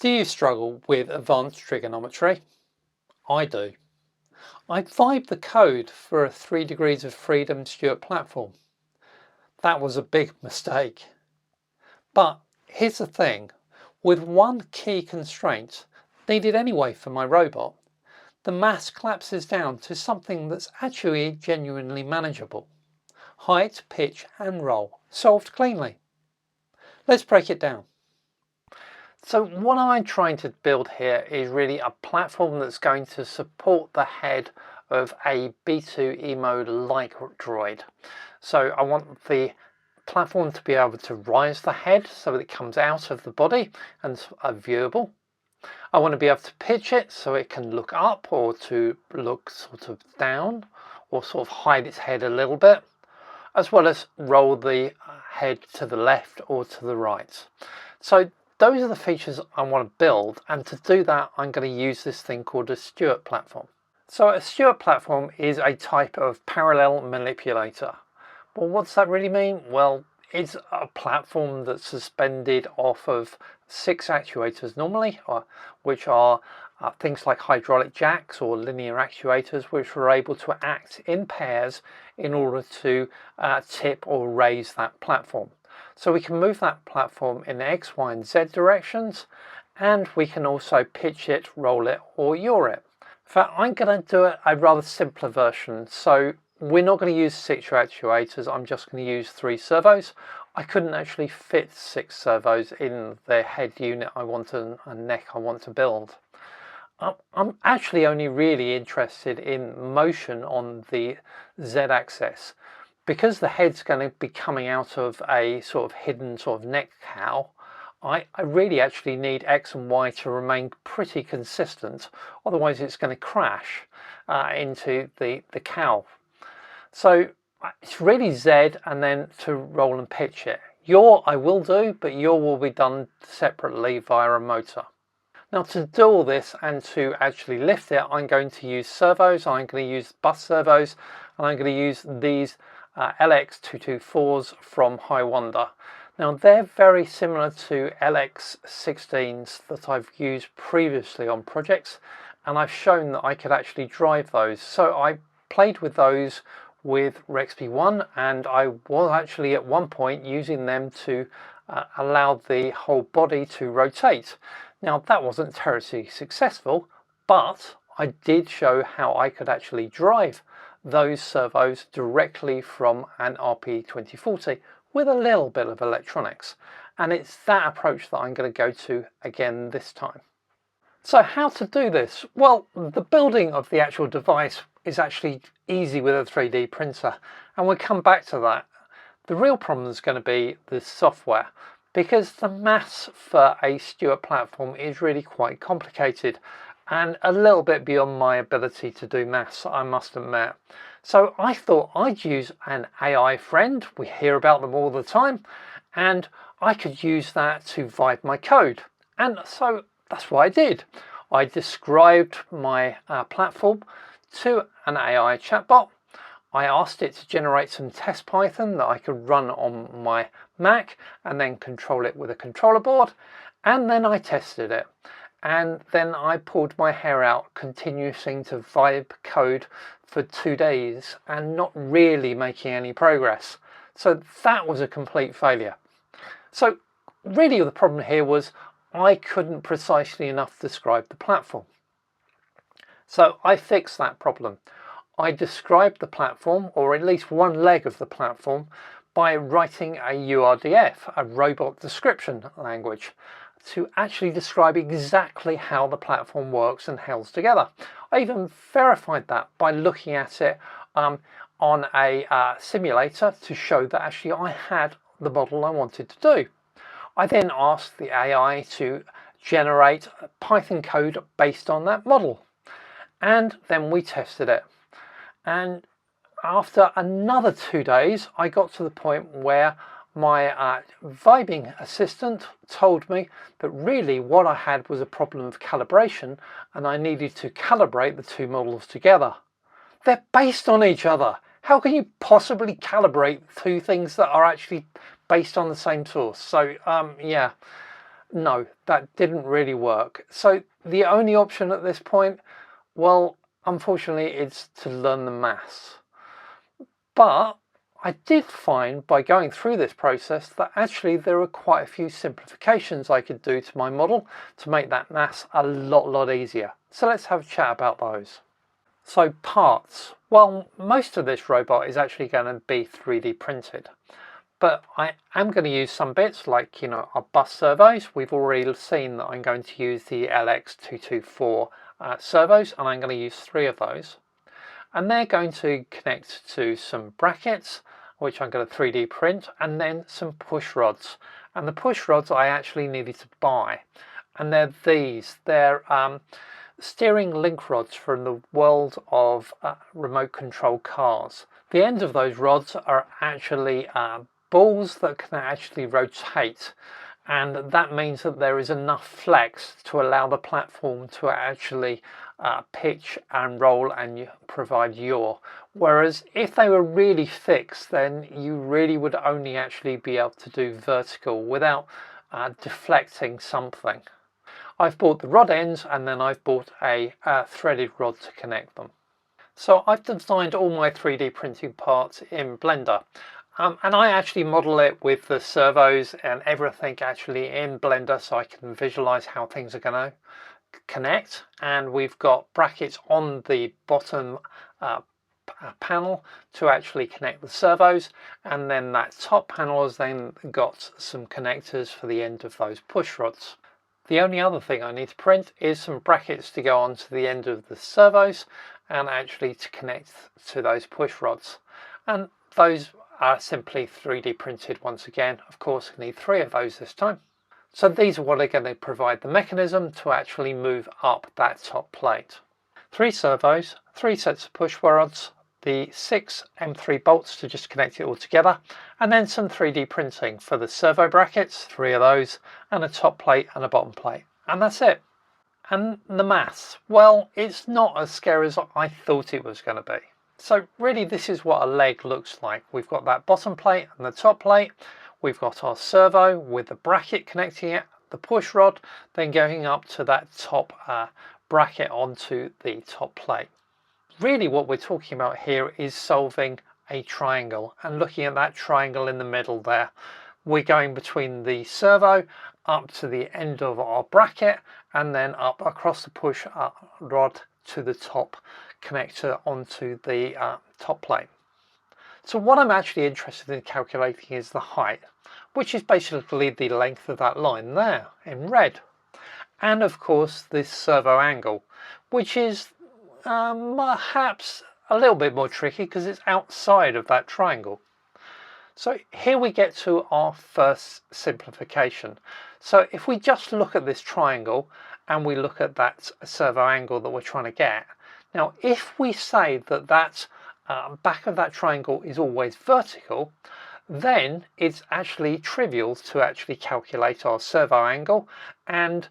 Do you struggle with advanced trigonometry? I do. I vibed the code for a 3 degrees of freedom Stewart Platform. That was a big mistake. But here's the thing, with one key constraint, needed anyway for my robot, the mass collapses down to something that's actually genuinely manageable. Height, pitch and roll, solved cleanly. Let's break it down. So what I'm trying to build here is really a platform that's going to support the head of a B2EMO-like droid. So I want the platform to be able to rise the head so that it comes out of the body and is viewable. I want to be able to pitch it so it can look up or to look sort of down or sort of hide its head a little bit, as well as roll the head to the left or to the right. So those are the features I want to build, and to do that I'm going to use this thing called a Stewart Platform. So a Stewart Platform is a type of parallel manipulator. Well, what does that really mean? Well, it's a platform that's suspended off of 6 actuators normally, which are things like hydraulic jacks or linear actuators, which are able to act in pairs in order to tip or raise that platform. So we can move that platform in X, Y and Z directions, and we can also pitch it, roll it or yaw it. In fact, I'm going to do a rather simpler version. So we're not going to use 6 actuators, I'm just going to use 3 servos. I couldn't actually fit 6 servos in the head unit I want and neck I want to build. I'm actually only really interested in motion on the Z-axis. Because the head's going to be coming out of a sort of hidden sort of neck cowl, I really actually need X and Y to remain pretty consistent, otherwise it's going to crash into the cowl. So it's really Z and then to roll and pitch it. Yaw I will do, but yaw will be done separately via a motor. Now to do all this and to actually lift it, I'm going to use servos, I'm going to use bus servos, and I'm going to use these LX224s from Hiwanda. Now they're very similar to LX16s that I've used previously on projects, and I've shown that I could actually drive those. So I played with those with RexP1, and I was actually at one point using them to allow the whole body to rotate. Now that wasn't terribly successful, but I did show how I could actually drive those servos directly from an RP2040 with a little bit of electronics, and it's that approach that I'm going to go to again this time. So how to do this? Well, the building of the actual device is actually easy with a 3D printer, and we'll come back to that. The real problem is going to be the software, because the maths for a Stewart Platform is really quite complicated and a little bit beyond my ability to do maths, I must admit. So I thought I'd use an AI friend, we hear about them all the time, and I could use that to vibe my code. And so that's what I did. I described my platform to an AI chatbot. I asked it to generate some test Python that I could run on my Mac and then control it with a controller board, and then I tested it. And then I pulled my hair out, continuing to vibe code for 2 days and not really making any progress. So that was a complete failure. So really the problem here was I couldn't precisely enough describe the platform. So I fixed that problem. I described the platform, or at least one leg of the platform, by writing a URDF, a robot description language, to actually describe exactly how the platform works and holds together. I even verified that by looking at it on a simulator to show that actually I had the model I wanted to do. I then asked the AI to generate Python code based on that model, and then we tested it. And after another 2 days, I got to the point where my vibing assistant told me that really what I had was a problem of calibration, and I needed to calibrate the 2 models together. They're based on each other. How can you possibly calibrate 2 things that are actually based on the same source? So yeah, no, that didn't really work. So the only option at this point, well, unfortunately, it's to learn the maths. But I did find by going through this process that actually there are quite a few simplifications I could do to my model to make that maths a lot easier. So let's have a chat about those. So parts. Well, most of this robot is actually going to be 3D printed. But I am going to use some bits like, our bus servos. We've already seen that I'm going to use the LX224 servos, and I'm going to use 3 of those. And they're going to connect to some brackets, which I'm going to 3D print, and then some push rods. And the push rods I actually needed to buy. And they're these. They're steering link rods from the world of remote control cars. The end of those rods are actually balls that can actually rotate, and that means that there is enough flex to allow the platform to actually pitch and roll and provide yaw. Whereas if they were really fixed, then you really would only actually be able to do vertical without deflecting something. I've bought the rod ends, and then I've bought a threaded rod to connect them. So I've designed all my 3D printing parts in Blender. And I actually model it with the servos and everything actually in Blender, so I can visualize how things are going to connect. And we've got brackets on the bottom panel to actually connect the servos, and then that top panel has then got some connectors for the end of those push rods. The only other thing I need to print is some brackets to go onto the end of the servos and actually to connect to those push rods, and those are simply 3D printed once again. Of course, I need 3 of those this time. So these are what are going to provide the mechanism to actually move up that top plate. 3 servos, 3 sets of push rods, the 6 M3 bolts to just connect it all together, and then some 3D printing for the servo brackets, 3 of those, and a top plate and a bottom plate. And that's it. And the maths, well, it's not as scary as I thought it was going to be. So really this is what a leg looks like. We've got that bottom plate and the top plate. We've got our servo with the bracket connecting it, the push rod, then going up to that top bracket onto the top plate. Really what we're talking about here is solving a triangle and looking at that triangle in the middle there. We're going between the servo up to the end of our bracket and then up across the push rod to the top connector onto the top plate. So what I'm actually interested in calculating is the height, which is basically the length of that line there in red. And of course this servo angle, which is perhaps a little bit more tricky because it's outside of that triangle. So here we get to our first simplification. So if we just look at this triangle and we look at that servo angle that we're trying to get, now if we say that that back of that triangle is always vertical, then it's actually trivial to actually calculate our servo angle and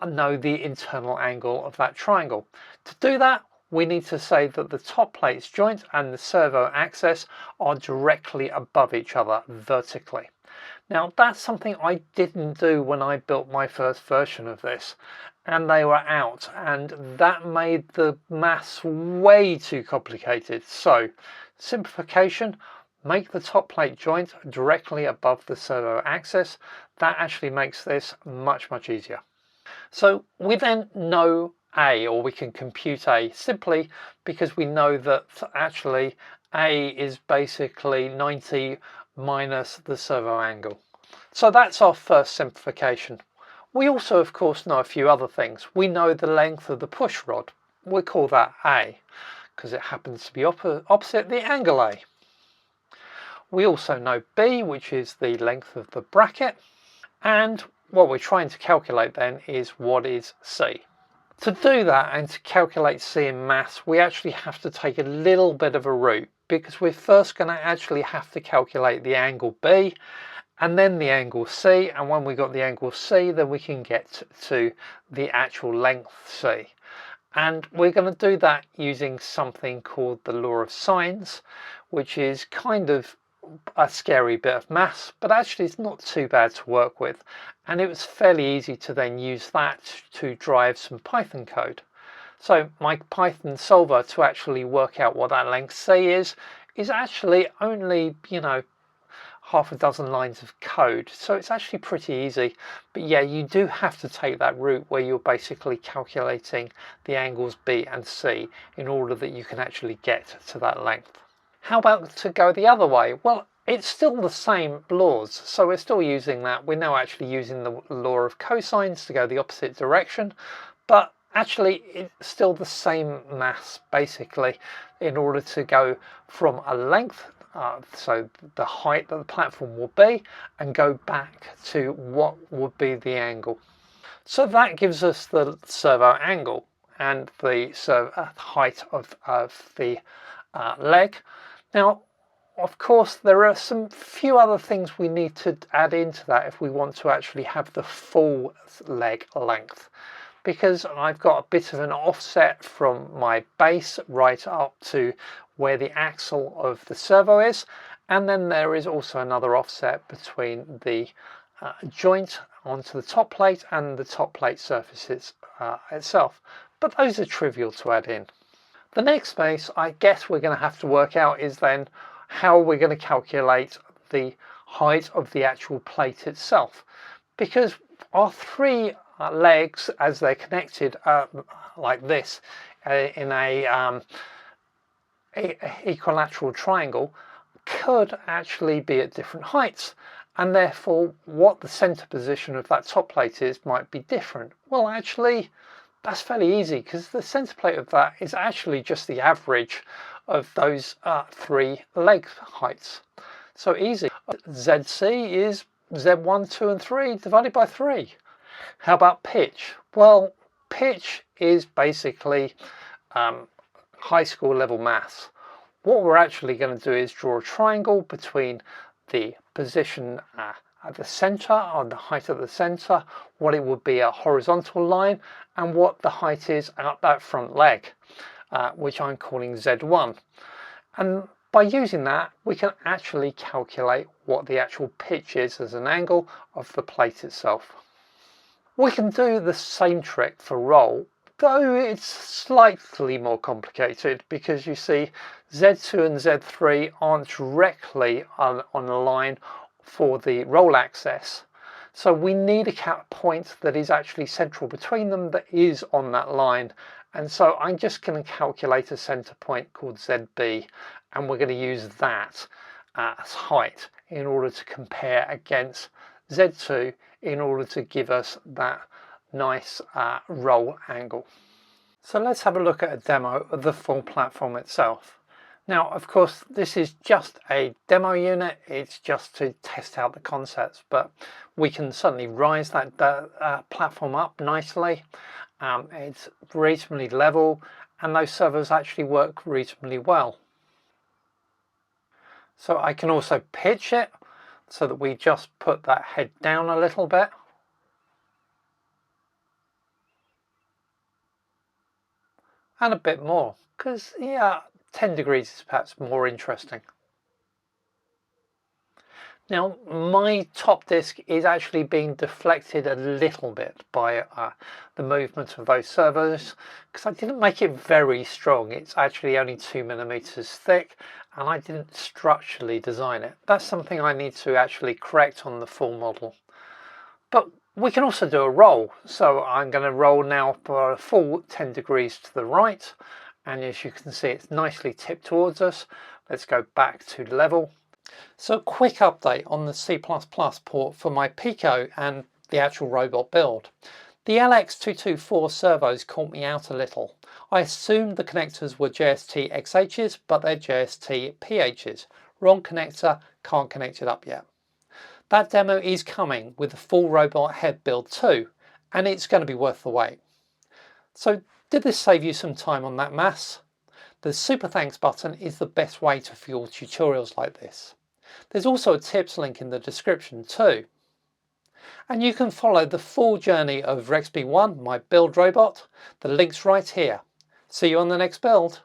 know the internal angle of that triangle. To do that, we need to say that the top plate's joint and the servo axis are directly above each other vertically. Now that's something I didn't do when I built my first version of this, and they were out, and that made the maths way too complicated. So simplification, make the top plate joint directly above the servo axis. That actually makes this much easier. So we then know A, or we can compute A simply because we know that actually A is basically 90 minus the servo angle. So that's our first simplification. We also of course know a few other things. We know the length of the push rod. We call that A because it happens to be opposite the angle A. We also know B, which is the length of the bracket, and what we're trying to calculate then is what is C. To do that and to calculate C in maths, we actually have to take a little bit of a route because we're first going to actually have to calculate the angle B and then the angle C, and when we got the angle C, then we can get to the actual length C. And we're going to do that using something called the law of sines, which is kind of a scary bit of maths, but actually it's not too bad to work with, and it was fairly easy to then use that to drive some Python code. So my Python solver to actually work out what that length C is actually only, you know, half a dozen lines of code, so it's actually pretty easy. But yeah, you do have to take that route where you're basically calculating the angles B and C in order that you can actually get to that length. How about to go the other way? Well, it's still the same laws, so we're still using that. We're now actually using the law of cosines to go the opposite direction, but actually it's still the same maths basically in order to go from a length, so the height that the platform will be, and go back to what would be the angle. So that gives us the servo angle and the height of the leg. Now, of course, there are some few other things we need to add into that if we want to actually have the full leg length, because I've got a bit of an offset from my base right up to where the axle of the servo is, and then there is also another offset between the joint onto the top plate and the top plate surfaces itself, but those are trivial to add in. The next space I guess we're going to have to work out is then how we're going to calculate the height of the actual plate itself, because our three legs, as they're connected like this in a equilateral triangle, could actually be at different heights, and therefore what the center position of that top plate is might be different. Well, actually that's fairly easy, because the center plate of that is actually just the average of those three leg heights. So easy. ZC is Z1, 2 and 3 divided by 3. How about pitch? Well, pitch is basically high school level maths. What we're actually going to do is draw a triangle between the position at the center, on the height of the center, what it would be a horizontal line, and what the height is at that front leg, which I'm calling Z1. And by using that, we can actually calculate what the actual pitch is as an angle of the plate itself. We can do the same trick for roll, though it's slightly more complicated, because you see Z2 and Z3 aren't directly on a line for the roll axis, so we need a point that is actually central between them that is on that line. And so I'm just going to calculate a center point called ZB, and we're going to use that as height in order to compare against Z2 in order to give us that nice roll angle. So let's have a look at a demo of the full platform itself. Now, of course, this is just a demo unit. It's just to test out the concepts, but we can certainly rise that platform up nicely. It's reasonably level, and those servos actually work reasonably well. So I can also pitch it so that we just put that head down a little bit. And a bit more, because yeah, 10 degrees is perhaps more interesting. Now, my top disc is actually being deflected a little bit by the movement of those servos, because I didn't make it very strong. It's actually only 2 millimeters thick, and I didn't structurally design it. That's something I need to actually correct on the full model. But we can also do a roll. So I'm going to roll now for a full 10 degrees to the right. And as you can see, it's nicely tipped towards us. Let's go back to level. So quick update on the C++ port for my Pico and the actual robot build. The LX224 servos caught me out a little. I assumed the connectors were JST-XHs, but they're JST-PHs. Wrong connector, can't connect it up yet. That demo is coming with the full robot head build too, and it's going to be worth the wait. So did this save you some time on that maths? The super thanks button is the best way to fuel tutorials like this. There's also a tips link in the description too. And you can follow the full journey of Rexby 1, my build robot. The link's right here. See you on the next build.